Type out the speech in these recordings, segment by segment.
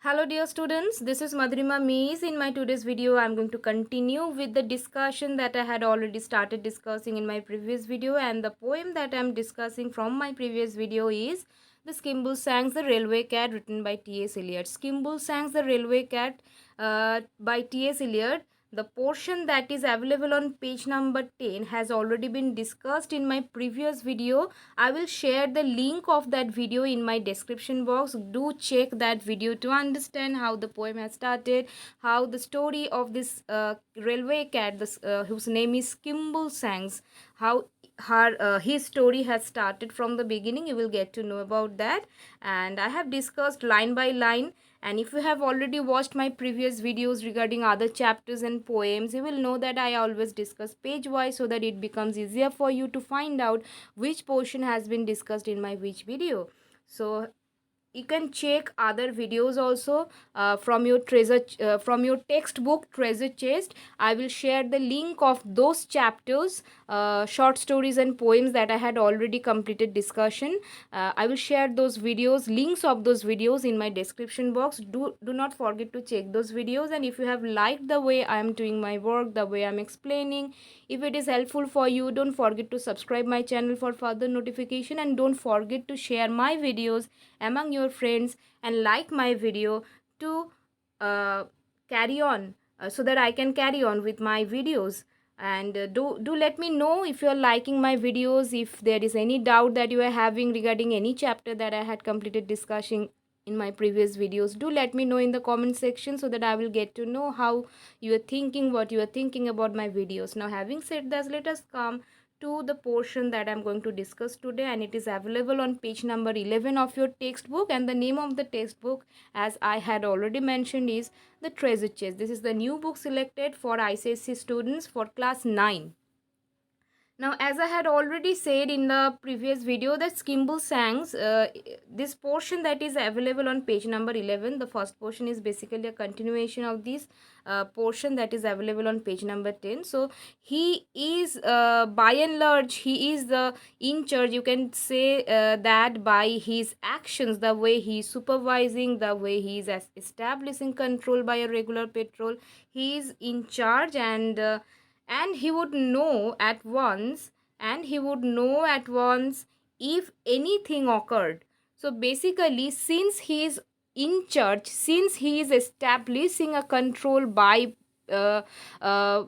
Hello dear students, this is Madhurima Mees. In my today's video, I am going to continue with the discussion that I had already started discussing in my previous video, and the poem that I am discussing from my previous video is the Skimbleshanks, the Railway Cat, written by T.S. Eliot. Skimbleshanks, the Railway Cat by T.S. Eliot. The portion that is available on page number 10 has already been discussed in my previous video. I will share the link of that video in my description box. Do check that video to understand how the poem has started, how the story of this railway cat, whose name is Skimbleshanks, how his story has started from the beginning. You will get to know about that, and I have discussed line by line. And if you have already watched my previous videos regarding other chapters and poems, you will know that I always discuss page wise so that it becomes easier for you to find out which portion has been discussed in my which video. So you can check other videos also from your textbook treasure chest. I will share the link of those chapters, short stories and poems that I had already completed discussion. I will share those videos, links of those videos in my description box. Do not forget to check those videos, and if you have liked the way I am doing my work, the way I am explaining, if it is helpful for you, don't forget to subscribe my channel for further notification, and don't forget to share my videos among your friends and like my video to carry on, so that I can carry on with my videos. And do let me know if you are liking my videos, if there is any doubt that you are having regarding any chapter that I had completed discussing in my previous videos. Do let me know in the comment section so that I will get to know how you are thinking, what you are thinking about my videos. Now, having said that, let us come to the portion that I'm going to discuss today, and it is available on page number 11 of your textbook, and the name of the textbook, as I had already mentioned, is the Treasure Chest. This is the new book selected for ICSE students for class 9. Now, as I had already said in the previous video, that Skimbleshanks, this portion that is available on page number 11, the first portion is basically a continuation of this portion that is available on page number 10. So, he is, by and large, he is the in charge. You can say that by his actions, the way he is supervising, the way he is establishing control by a regular patrol, he is in charge, and he would know at once if anything occurred. So basically, since he is in charge, since he is establishing a control by uh, uh,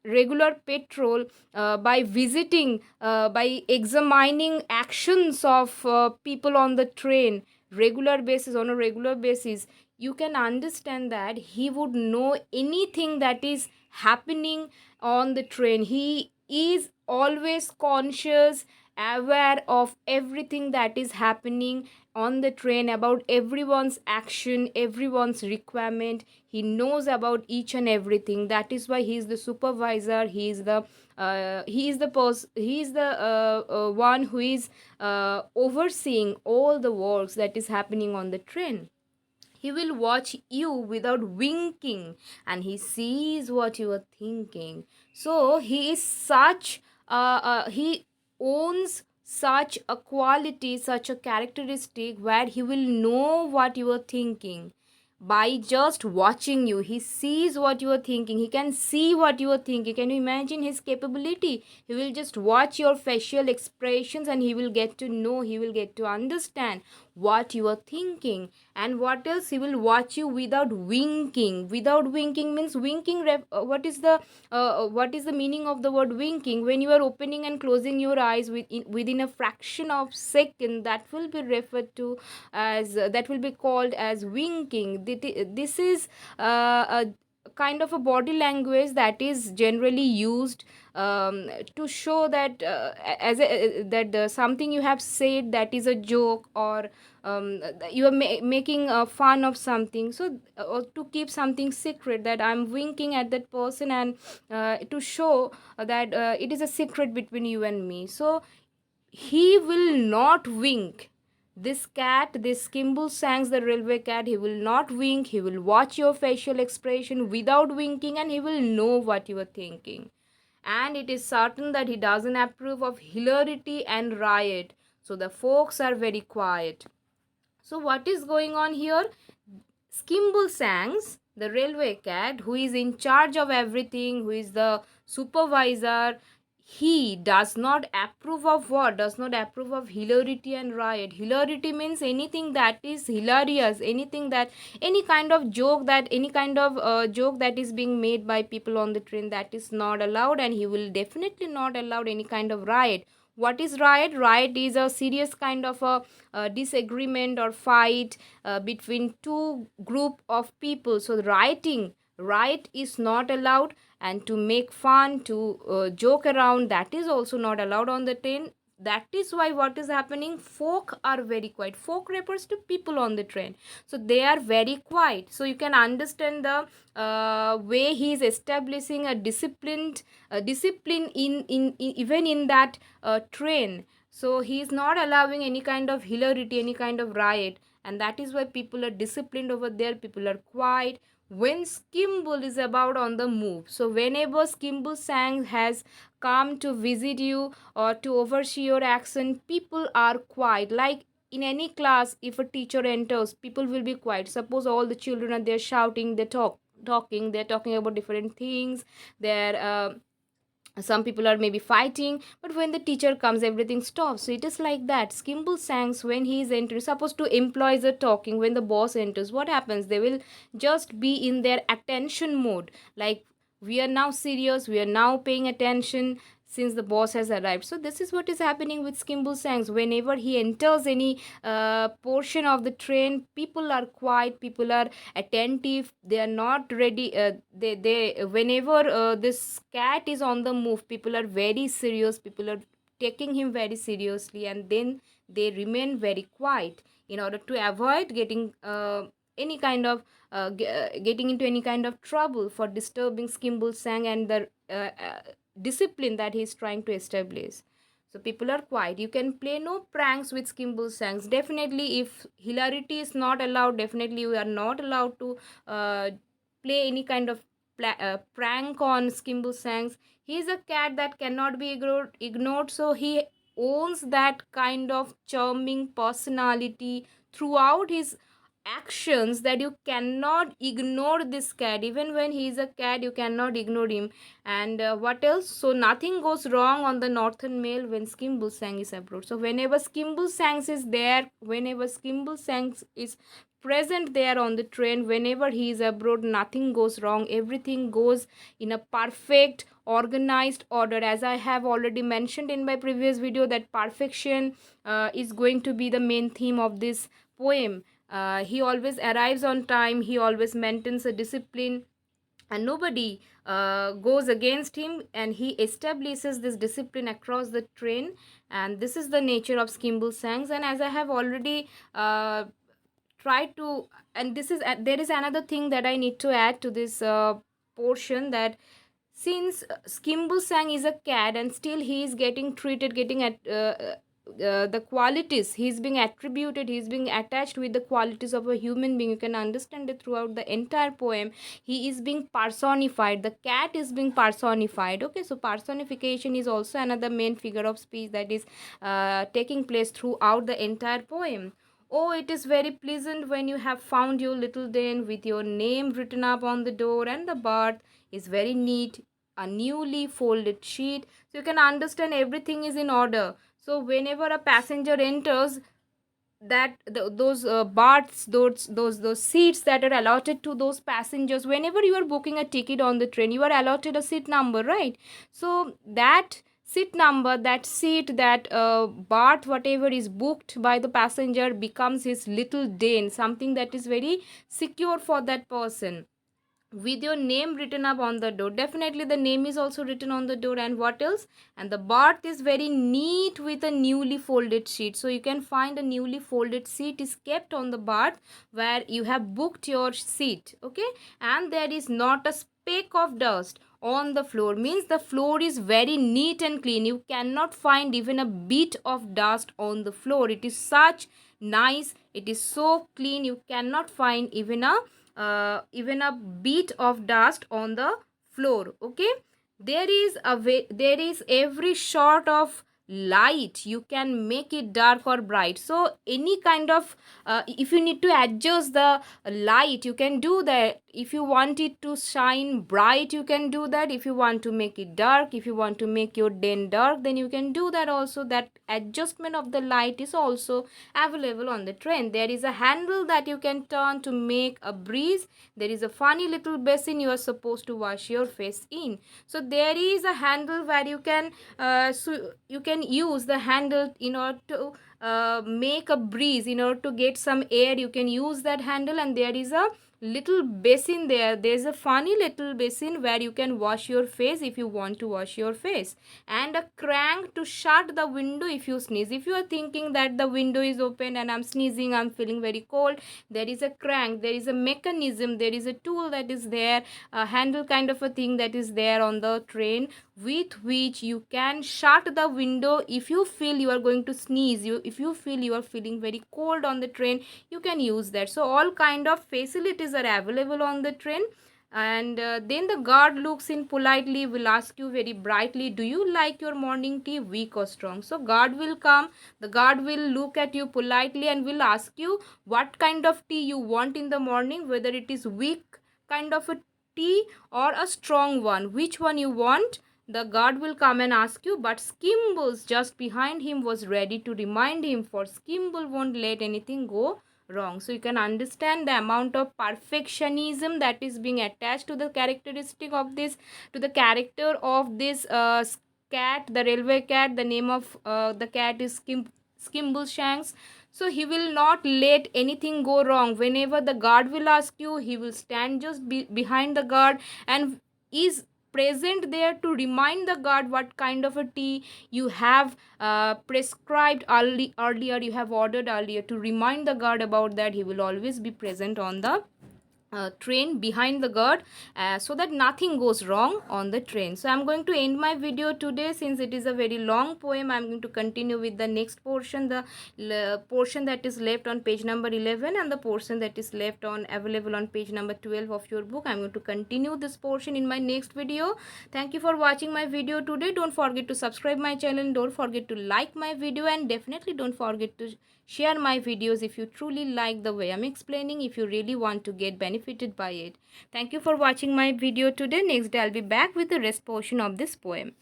regular patrol, by visiting, by examining actions of people on the train on a regular basis, you can understand that he would know anything that is happening on the train. He is always conscious, aware of everything that is happening on the train, about everyone's action, everyone's requirement. He knows about each and everything. That is why he is the supervisor. He is the one who is overseeing all the works that is happening on the train. He will watch you without winking, and he sees what you are thinking. So he is he owns such a quality, such a characteristic, where he will know what you are thinking by just watching you. He sees what you are thinking. He can see what you are thinking. Can you imagine his capability? He will just watch your facial expressions, and he will get to know, he will get to understand what you are thinking. And what else? He will watch you without winking. Without winking means winking what is the meaning of the word winking? When you are opening and closing your eyes within a fraction of second, that will be referred to as that will be called as winking. This is a kind of a body language that is generally used to show that something you have said, that is a joke, or you are making fun of something. So or to keep something secret, that I'm winking at that person, and to show that it is a secret between you and me. So he will not wink. This cat, this Skimbleshanks, the railway cat, he will not wink. He will watch your facial expression without winking, and he will know what you are thinking. And it is certain that he doesn't approve of hilarity and riot. So the folks are very quiet. So what is going on here? Skimbleshanks, the railway cat, who is in charge of everything, who is the supervisor, he does not approve of what? Does not approve of hilarity and riot. Hilarity means anything that is hilarious, anything that, any kind of joke that, any kind of joke that is being made by people on the train, that is not allowed, and he will definitely not allow any kind of riot. What is riot? Riot is a serious kind of a disagreement or fight between two group of people. So rioting, riot is not allowed, and to make fun, to joke around, that is also not allowed on the train. That is why what is happening, folk are very quiet. Folk refers to people on the train, so they are very quiet. So you can understand the way he is establishing a discipline in even in that train. So he is not allowing any kind of hilarity, any kind of riot, and that is why people are disciplined over there, people are quiet when Skimble is about on the move. So whenever Skimbleshanks has come to visit you or to oversee your action, people are quiet. Like in any class, if a teacher enters, people will be quiet. Suppose all the children are there shouting, they're talking about different things, they're some people are maybe fighting, but when the teacher comes, everything stops. So it is like that. Skimbleshanks, when he is entering, suppose two employees are talking, when the boss enters, what happens? They will just be in their attention mode, like we are now serious, we are now paying attention since the boss has arrived. So this is what is happening with Skimbleshanks. Whenever he enters any portion of the train, people are quiet, people are attentive, they are not ready. They whenever this cat is on the move, people are very serious, people are taking him very seriously, and then they remain very quiet in order to avoid getting any kind of getting into any kind of trouble for disturbing Skimbleshanks and the discipline that he is trying to establish. So people are quiet. You can play no pranks with Skimbleshanks. Definitely, if hilarity is not allowed, definitely you are not allowed to play any kind of prank on Skimbleshanks. He is a cat that cannot be ignored. So he owns that kind of charming personality throughout his actions, that you cannot ignore this cat. Even when he is a cat, you cannot ignore him. And what else? So nothing goes wrong on the northern mail when Skimbleshanks is abroad. So whenever Skimbleshanks is there, whenever Skimbleshanks is present there on the train, whenever he is abroad, nothing goes wrong, everything goes in a perfect organized order. As I have already mentioned in my previous video, that perfection is going to be the main theme of this poem. He always arrives on time, he always maintains a discipline, and nobody goes against him, and he establishes this discipline across the train. And this is the nature of Skimbleshanks. And as I have already tried to, and this is there is another thing that I need to add to this portion, that since Skimbleshanks is a cat and still he is getting treated, getting at the qualities, he's being attributed, he's being attached with the qualities of a human being. You can understand it throughout the entire poem. He is being personified, the cat is being personified. Okay, so personification is also another main figure of speech that is taking place throughout the entire poem. Oh, it is very pleasant when you have found your little den with your name written up on the door, and the berth is very neat, a newly folded sheet. So you can understand everything is in order. So whenever a passenger enters, that those berths, those seats that are allotted to those passengers, whenever you are booking a ticket on the train, you are allotted a seat number, right? So that seat number, that seat, that berth, whatever is booked by the passenger, becomes his little den, something that is very secure for that person, with your name written up on the door. Definitely the name is also written on the door. And what else? And the berth is very neat with a newly folded sheet. So you can find a newly folded sheet is kept on the berth where you have booked your seat. Okay, and there is not a speck of dust on the floor, means the floor is very neat and clean. You cannot find even a bit of dust on the floor. It is such nice, it is so clean, you cannot find even a bit of dust on the floor. Okay, there is every sort of light, you can make it dark or bright. So any kind of if you need to adjust the light, you can do that. If you want it to shine bright, you can do that. If you want to make it dark, if you want to make your den dark, then you can do that also. That adjustment of the light is also available on the train. There is a handle that you can turn to make a breeze. There is a funny little basin you are supposed to wash your face in. So there is a handle where you can so you can use the handle in order to make a breeze, in order to get some air. You can use that handle, and there is a little basin there. There's a funny little basin where you can wash your face if you want to wash your face, and a crank to shut the window if you sneeze. If you are thinking that the window is open and I'm sneezing, I'm feeling very cold, there is a crank, there is a mechanism, there is a tool that is there, a handle kind of a thing that is there on the train, with which you can shut the window if you feel you are going to sneeze. If you feel you are feeling very cold on the train, you can use that. So all kind of facilities are available on the train. And then the guard looks in politely, will ask you very brightly, do you like your morning tea weak or strong? So guard will come, the guard will look at you politely and will ask you what kind of tea you want in the morning, whether it is weak kind of a tea or a strong one, which one you want. The guard will come and ask you, but Skimbles just behind him was ready to remind him, for Skimble won't let anything go wrong. So you can understand the amount of perfectionism that is being attached to the characteristic of this, to the character of this cat, the railway cat. The name of the cat is Skimbleshanks. So he will not let anything go wrong. Whenever the guard will ask you, he will stand just behind the guard and is present there to remind the guard what kind of a tea you have prescribed earlier, you have ordered earlier. To remind the guard about that, he will always be present on the train behind the guard, so that nothing goes wrong on the train. So I'm going to end my video today. Since it is a very long poem, I'm going to continue with the next portion, the portion that is left on page number 11 and the portion that is left on available on page number 12 of your book. I'm going to continue this portion in my next video. Thank you for watching my video today. Don't forget to subscribe my channel, don't forget to like my video, and definitely don't forget to share my videos if you truly like the way I'm explaining, if you really want to get benefited by it. Thank you for watching my video today. Next day I'll be back with the rest portion of this poem.